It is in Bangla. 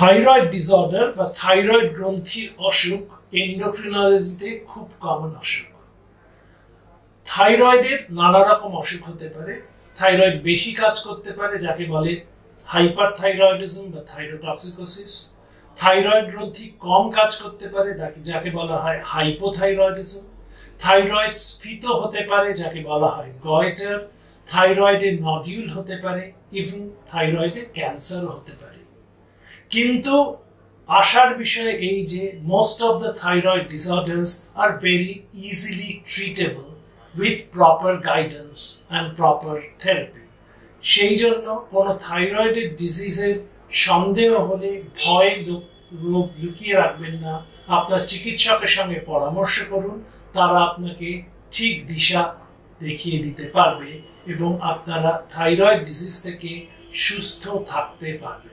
থাইরয়েড ডিসঅর্ডার বা থাইরয়েড গ্রন্থির অসুখ এন্ডোক্রিনোলজিতে খুব কমন অসুখ। থাইরয়েডের নানা রকম অসুখ হতে পারে। থাইরয়েড বেশি কাজ করতে পারে যাকে বলে হাইপারথাইরয়েডিজম বা থাইরোটক্সিকোসিস। থাইরয়েড গ্রন্থি কম কাজ করতে পারে যাকে বলা হয় হাইপোথাইরয়েডিজম। থাইরয়েড স্ফীত হতে পারে যাকে বলা হয় গয়টার। থাইরয়েডের নডিউল হতে পারে, ইভেন থাইরয়েডের ক্যান্সার হতে পারে। কিন্তু আশার বিষয় এই যে most of the thyroid disorders are very easily treatable with proper guidance and proper therapy. সেই জন্য কোনো থাইরয়েডের ডিজিজের সন্দেহ হলে ভয় রোগ লুকিয়ে রাখবেন না, আপনার চিকিৎসকের সঙ্গে পরামর্শ করুন। তারা আপনাকে ঠিক দিশা দেখিয়ে দিতে পারবে এবং আপনারা থাইরয়েড ডিজিজ থেকে সুস্থ থাকতে পারবেন।